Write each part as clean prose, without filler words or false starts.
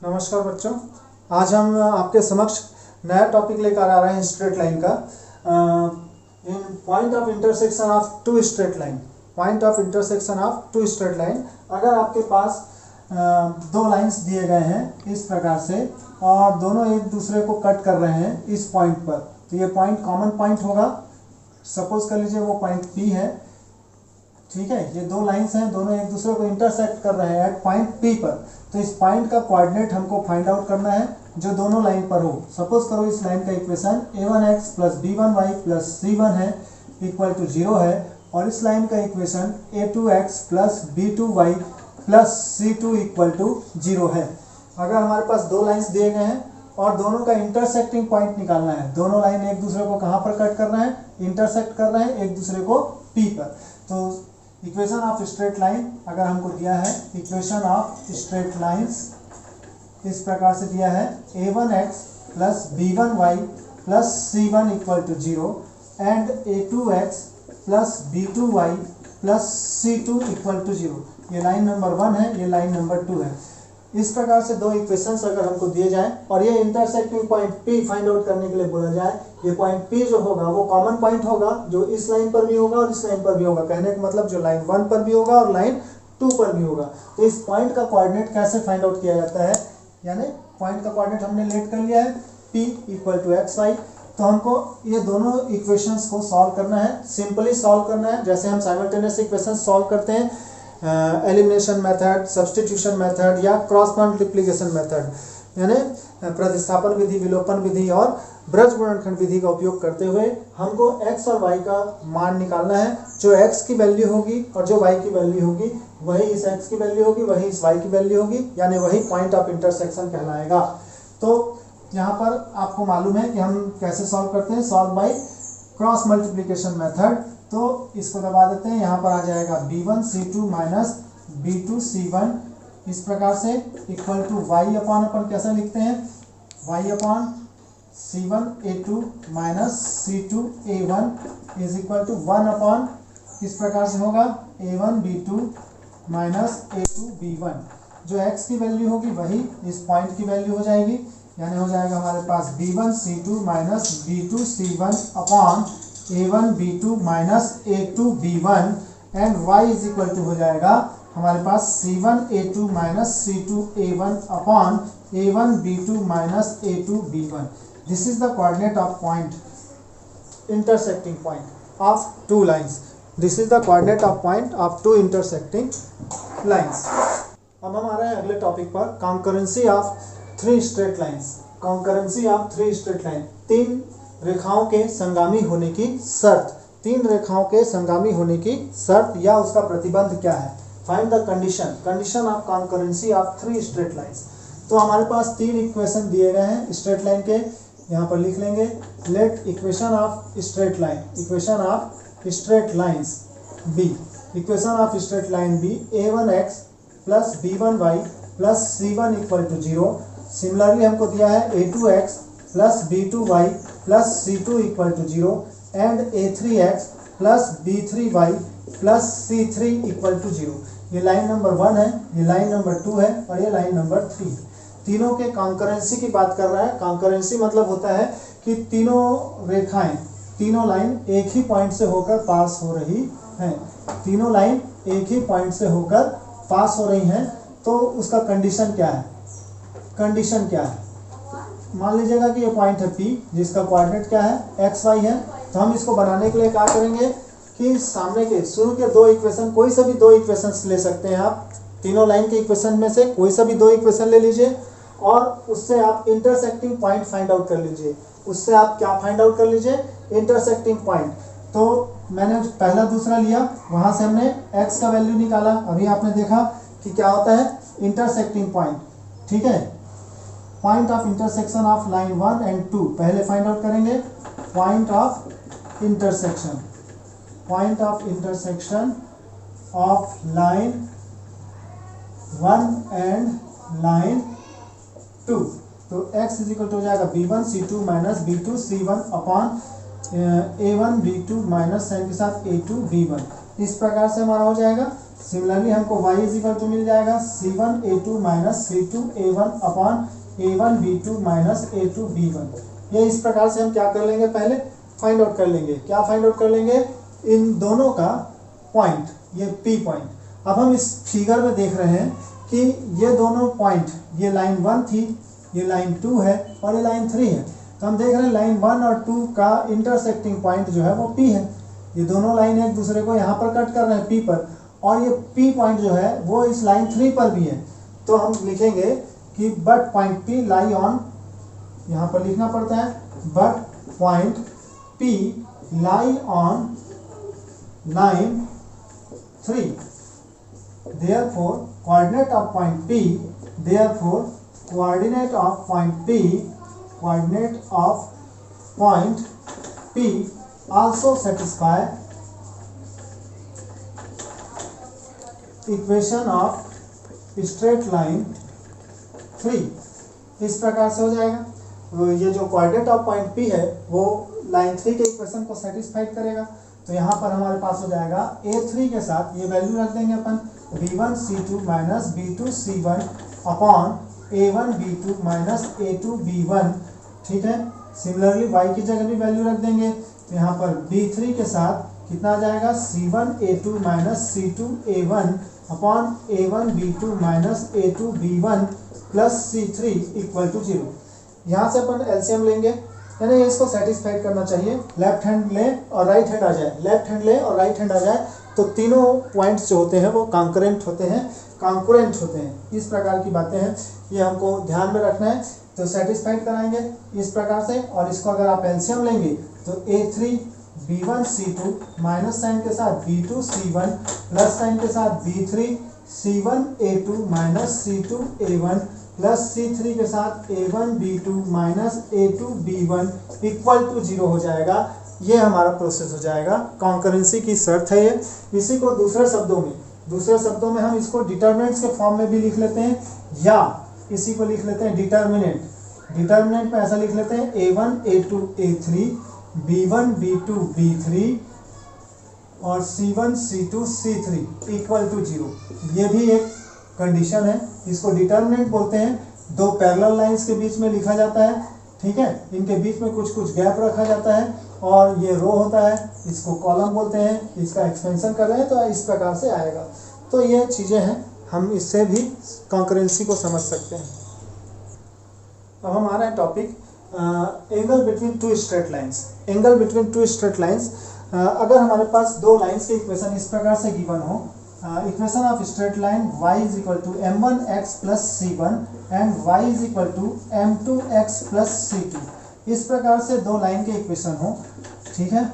नमस्कार बच्चों, आज हम आपके समक्ष नया टॉपिक लेकर आ रहे हैं स्ट्रेट लाइन का। In point of intersection of two straight line. Point of intersection of two straight line, अगर आपके पास दो लाइंस दिए गए हैं इस प्रकार से और दोनों एक दूसरे को कट कर रहे हैं इस पॉइंट पर, तो ये पॉइंट कॉमन पॉइंट होगा। सपोज कर लीजिए वो पॉइंट P है, ठीक है। ये दो लाइंस हैं, दोनों एक दूसरे को इंटरसेक्ट कर रहे हैं एट पॉइंट P पर। तो इस पॉइंट का कोऑर्डिनेट हमको फाइंड आउट करना है जो दोनों लाइन पर हो। सपोज करो इस लाइन का equation a1x plus b1y plus c1 है इक्वल टू 0 है, और इस लाइन का equation a2x plus b2y plus c2 equal to 0 है। अगर हमारे पास दो लाइंस दिए गए हैं और दोनों का इंटरसेक्टिंग पॉइंट निकालना है, दोनों लाइन एक दूसरे को कहाँ पर कट कर रहे हैं, इंटरसेक्ट कर रहे हैं एक दूसरे को P पर। तो इक्वेशन ऑफ स्ट्रेट लाइन अगर हमको दिया है, इक्वेशन ऑफ स्ट्रेट लाइंस इस प्रकार से दिया है a1x plus b1y plus c1 equal to 0 and a2x plus b2y plus c2 equal to 0। ये लाइन नंबर 1 है, ये लाइन नंबर 2 है। इस प्रकार से दो इक्वेशंस अगर हमको दिए जाए और ये intersecting point P find out करने के लिए बोला जाए, ये पॉइंट P जो होगा वो कॉमन पॉइंट होगा, जो इस लाइन पर भी होगा और इस लाइन पर भी होगा। कहने का मतलब जो लाइन 1 पर भी होगा और लाइन 2 पर भी होगा। तो इस पॉइंट का कोऑर्डिनेट कैसे फाइंड आउट किया जाता है, यानी पॉइंट का कोऑर्डिनेट हमने लेट कर लिया है P इक्वल टू XY। तो हमको ये दोनों इक्वेशंस को सॉल्व करना है, सिंपली सॉल्व करना है। जैसे हम साइमल्टेनियस इक्वेशन सॉल्व करते हैं, एलिमिनेशन मेथड, सब्स्टिट्यूशन मेथड या क्रॉस मल्टीप्लिकेशन मेथड, यानी प्रतिस्थापन विधि, विलोपन विधि और ब्रज गुणनखंड विधि का उपयोग करते हुए हमको x और y का मान निकालना है। जो x की वैल्यू होगी और जो y की वैल्यू होगी वही इस x की वैल्यू होगी, वही इस y की वैल्यू होगी, यानी वही पॉइंट ऑफ इंटरसेक्शन कहलाएगा। तो यहाँ पर आपको मालूम है कि हम कैसे सॉल्व करते हैं, solve by cross multiplication method. तो इसको दबा देते हैं, यहाँ पर आ जाएगा b1c2 माइनस b2c1 इस प्रकार से इक्वल टू y अपॉन अपन कैसे लिखते हैं, y upon c1a2 minus c2a1 is equal to 1 upon इस प्रकार से होगा a1b2 माइनस a2b1। जो x की वैल्यू होगी वही इस पॉइंट की वैल्यू हो जाएगी, यानी हो जाएगा हमारे पास b1c2 minus b2c1 upon a1b2 minus a2b1 and y is equal to हो जाएगा हमारे पास c1a2 minus c2a1 upon a1b2 minus a2b1। This is the coordinate of point, intersecting point of two lines. This is the coordinate of point of two intersecting lines. अब हम आ रहे हैं अगले टॉपिक पर, concurrency of three straight lines. Concurrency of three straight line, तीन रेखाओं के संगामी होने की शर्त। तीन रेखाओं के संगामी होने की शर्त या उसका प्रतिबंध क्या है। Find the condition, condition of concurrency of three straight lines. तो हमारे पास तीन इक्वेशन दिए गए हैं स्ट्रेट लाइन के, यहाँ पर लिख लेंगे। Let equation of straight line, equation of straight lines be, equation of straight line be a1x plus b1y plus c1 equal to 0। Similarly हमको दिया है a2x plus b2y plus c2 equal to 0 and a3x plus b3y plus c3 equal to 0। ये line number 1 है, ये line number 2 है और ये line number 3 है। तीनों के कॉन्करेंसी की बात कर रहा है। कॉन्करेंसी मतलब होता है कि तीनों रेखाएं, तीनों लाइन एक ही पॉइंट से होकर पास हो रही हैं। तीनों लाइन एक ही पॉइंट से होकर पास हो रही हैं, तो उसका कंडीशन क्या है, कंडीशन क्या है। मान लीजिएगा कि ये पॉइंट है P जिसका कोऑर्डिनेट क्या है XY है। तो हम इसको बनाने के लिए क्या करेंगे कि सामने के शुरू के दो इक्वेशन, कोई सा भी दो इक्वेशंस ले सकते हैं आप, तीनों लाइन के इक्वेशन में से कोई सा भी दो इक्वेशन ले लीजिए और उससे आप इंटरसेक्टिंग पॉइंट फाइंड आउट कर लीजिए। उससे आप क्या फाइंड आउट कर लीजिए, इंटरसेक्टिंग पॉइंट। तो मैंने पहला दूसरा लिया, वहां से हमने x का वैल्यू निकाला। अभी आपने देखा कि क्या होता है इंटरसेक्टिंग पॉइंट, ठीक है। Point of intersection of line 1 and 2 पहले फाइंड आउट करेंगे। Point of intersection, point of intersection of line 1 and line 2। तो x इज इक्वल टू हो जाएगा b1c2 minus b2c1 upon a1b2 minus sign के साथ a2b1। इस प्रकार से हमारा हो जाएगा। सिमिलरली हमको y इज इक्वल टू मिल जाएगा C1A2 minus C2A1 upon A1B2 minus A2B1। ये इस प्रकार से हम क्या कर लेंगे, पहले फाइंड आउट कर लेंगे। क्या फाइंड आउट कर लेंगे, इन दोनों का पॉइंट, ये P पॉइंट। अब हम इस फिगर में देख रहे हैं कि ये दोनों पॉइंट, ये लाइन 1 थी, ये लाइन 2 है और ये लाइन 3 है। तो हम देख रहे हैं लाइन 1 और 2 का इंटरसेक्टिंग पॉइंट जो है वो P है। ये दोनों लाइन एक दूसरे को यहाँ पर कट कर रहे हैं P पर, और ये P पॉइंट जो है वो इस लाइन 3 पर भी है। तो हम लिखेंगे कि but point P lie on, यहाँ पर लिखना पड़ता है but point P lie on line 3, therefore coordinate of point P, therefore coordinate of point P, coordinate of point P also satisfy equation of straight line 3। इस प्रकार से हो जाएगा। ये जो कोऑर्डिनेट ऑफ पॉइंट P है वो लाइन 3 के इक्वेशन को सेटिस्फाइड करेगा। तो यहाँ पर हमारे पास हो जाएगा A3 के साथ ये वैल्यू रख देंगे अपन B1C2 minus B2C1 upon A1B2 minus A2B1। ठीक है, सिमिलरली y की जगह भी वैल्यू रख देंगे। तो यहाँ पर B3 के साथ कितना आ जाएगा C1A2 minus C2A1 upon A1B2 minus A2B1 plus C3 equal to 0। यहाँ से अपन एलसीएम लेंगे, यानी इसको सेटिस्फाइड करना चाहिए। लेफ्ट हैंड ले और राइट हैंड आ जाए, लेफ्ट हैंड ले और राइट हैंड आ जाए तो तीनों पॉइंट्स जो होते हैं वो कॉन्करेंट होते हैं, कॉन्करेंट होते हैं। इस प्रकार की बातें हैं, ये हमको ध्यान में रखना है। तो सेटिस्फाइड कराएंगे इस प्रकार से, और इसको अगर आप एलसीएम लेंगे तो A3 B1C2 माइनस साइन के साथ B2C1 प्लस साइन के साथ B3 C1A2 minus C2A1 plus C3 के साथ A1B2 minus A2B1 equal to 0 हो जाएगा। ये हमारा प्रोसेस हो जाएगा। कॉन्करेंसी की शर्त है ये। इसी को दूसरे शब्दों में हम इसको डिटर्मिनेंट्स के फॉर्म में भी लिख लेते हैं, या इसी को लिख लेते हैं डिटर्मिनेंट में ऐसा लिख लेते हैं A1 A2 A3 B1 B2 B3 और C1 C2 C3 equal to 0। ये भी एक कंडीशन है, इसको डिटर्मिनेंट बोलते हैं। दो पैरेलल लाइंस के बीच में लिखा जाता है, ठीक है, इनके बीच में कुछ गैप रखा जाता है और ये रो होता है, इसको कॉलम बोलते हैं। इसका एक्सपेंशन कर रहे हैं तो इस प्रकार से आएगा। तो ये चीज़ें हैं, हम इससे भी कॉन्करेंसी को समझ सकते हैं। अब हमारा topic angle between two straight lines. Angle between two straight lines, अगर हमारे पास दो लाइंस के इक्वेशन इस प्रकार से गिवन हो, equation of straight line y is equal to m1x plus c1 and y is equal to m2x plus c2। इस प्रकार से दो लाइन के इक्वेशन हो, ठीक है,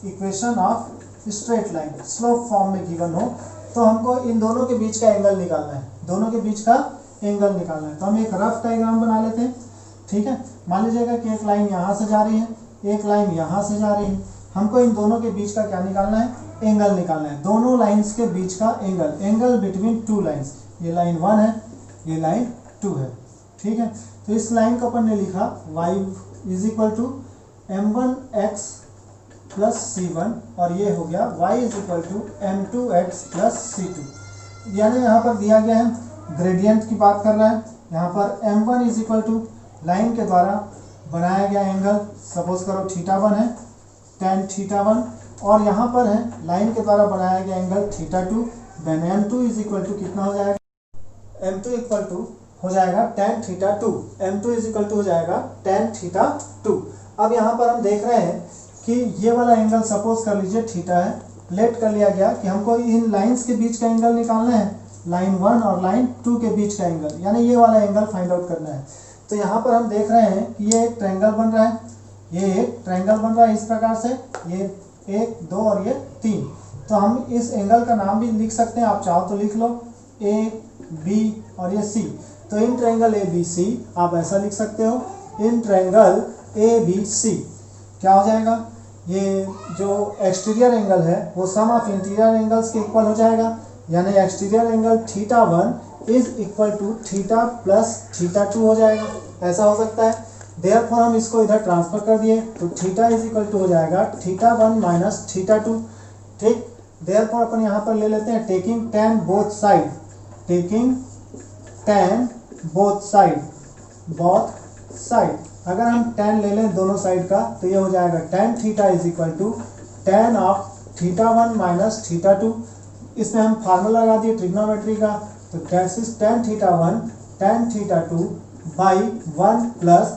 equation of straight line slope form में गिवन हो, तो हमको इन दोनों के बीच का एंगल निकालना है। दोनों के बीच का एंगल निकालना है। तो हम एक रफ डायग्राम बना लेते हैं, ठीक है। मान लीजिएगा कि एक लाइन यहाँ से जा रही है, एक लाइन यहाँ से जा रही है। हमको इन दोनों के बीच का क्या निकालना है, एंगल निकालना है। दोनों लाइंस के बीच का एंगल बिटवीन टू लाइंस। ये लाइन 1 है, ये लाइन 2 है, ठीक है। तो इस लाइन को अपन ने लिखा y is equal to m1x plus c1 और ये हो गया y is equal to m2x plus c2। यानी यहाँ पर दिया गया है ग्रेडियंट की बात कर रहा है। यहाँ पर m1 is equal to line के द्वारा बनाया गया एंगल, सपोज करो θ1 है, tan θ1, और यहाँ पर है लाइन के द्वारा बनाया गया angle θ2। Then m2 is equal to कितना हो जाएगा, m2 इक्वल टू हो जाएगा tan θ2। m2 is equal to हो जाएगा tan θ2। अब यहाँ पर हम देख रहे हैं कि ये वाला एंगल सपोज कर लीजिए θ है, लेट कर लिया गया कि हमको इन लाइंस के बीच का एंगल निकालना है, लाइन 1 और लाइन 2 के बीच का एंगल, यानी ये वाला एंगल फाइंड आउट करना है। तो यहाँ पर हम देख रहे हैं कि ये एक ट्रायंगल बन रहा है, ये एक ट्रायंगल बन रहा है इस प्रकार से, ये 1 2 और ये 3। तो हम इस एंगल का नाम भी लिख सकते हैं, आप चाहो तो लिख लो A B और ये C। तो इन ट्रायंगल ABC आप ऐसा लिख सकते हो, इन ट्रायंगल ABC क्या हो जाएगा, ये जो एक्सटीरियर एंगल है वो सम ऑफ इंटीरियर एंगल्स के इक्वल हो जाएगा। यानी exterior angle θ1 is equal to θ plus θ2 हो जाएगा, ऐसा हो सकता है। देयरफॉर हम इसको इधर ट्रांसफर कर दिए तो θ इज इक्वल टू हो जाएगा θ1 माइनस θ2, ठीक। देयरफॉर अपन यहाँ पर ले लेते हैं taking tan both side, taking tan both side. अगर हम tan ले लें दोनों साइड का तो ये हो जाएगा tan theta is equal to tan of theta 1 minus theta 2। इसमें हम फार्मूला लगा दिए ट्रिग्नोमेट्री का, तो that is tan theta 1 tan theta 2 by 1 plus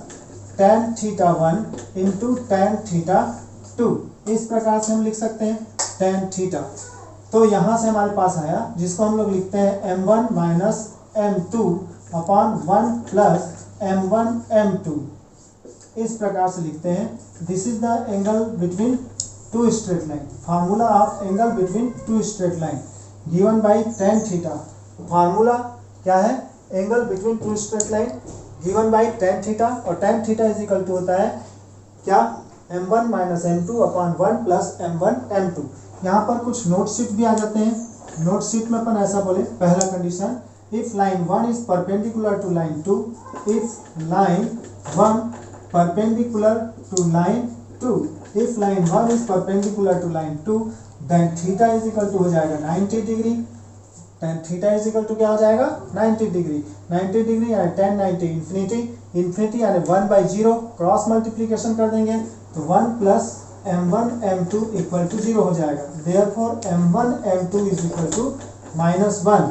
tan theta 1 into tan theta 2। इस प्रकार से हम लिख सकते हैं tan थीटा। तो यहाँ से हमारे पास आया जिसको हम लोग लिखते हैं m1 minus m2 upon 1 plus m1 m2। इस प्रकार से लिखते हैं this is the angle between two straight line, formula of angle between two straight line given by tan theta. Formula क्या है? Angle between two straight line given by tan theta, और tan theta is equal to होता है क्या? m1 minus m2 upon 1 plus m1 m2। यहाँ पर कुछ note sheet भी आ जाते हैं। नोट शीट में अपन ऐसा बोले, पहला condition if line 1 is perpendicular to line 2, if line 1 perpendicular to line 2, if line 1 is perpendicular to line 2 then theta is equal to हो जाएगा 90 degree. tan theta is equal to क्या हो जाएगा? 90 degree. 90 degree यानी tan 90 infinity, infinity यानी 1/0 cross multiplication कर देंगे तो 1 plus m1 m2 equal to 0 हो जाएगा। Therefore m1 m2 is equal to -1।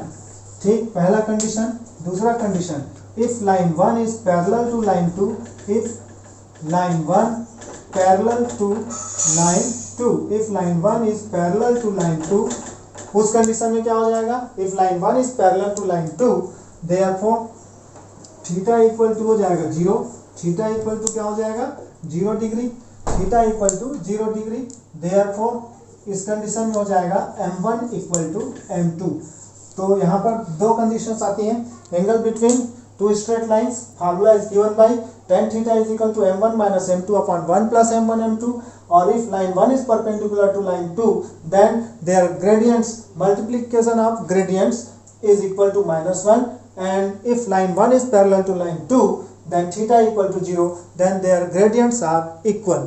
ठीक, पहला कंडीशन। दूसरा condition if line 1 is parallel to line 2, if line 1 parallel to line 2, if line 1 is parallel to line 2, उस condition में क्या हो जाएगा? If line 1 is parallel to line 2 therefore theta equal to हो जाएगा 0। थीटा इक्वल टू क्या हो जाएगा? 0 degree. Theta equal to 0 degree. Therefore इस कंडीशन में हो जाएगा m1 इक्वल टू m2। तो यहाँ पर दो कंडीशंस आती हैं। Angle between two straight lines, formula is given by tan theta is equal to m1 minus m2 upon 1 plus m1 m2। और if line 1 is perpendicular to line 2 then their gradients, multiplication of gradients is equal to -1, and if line 1 is parallel to line 2 then theta equal to 0, then their gradients are equal.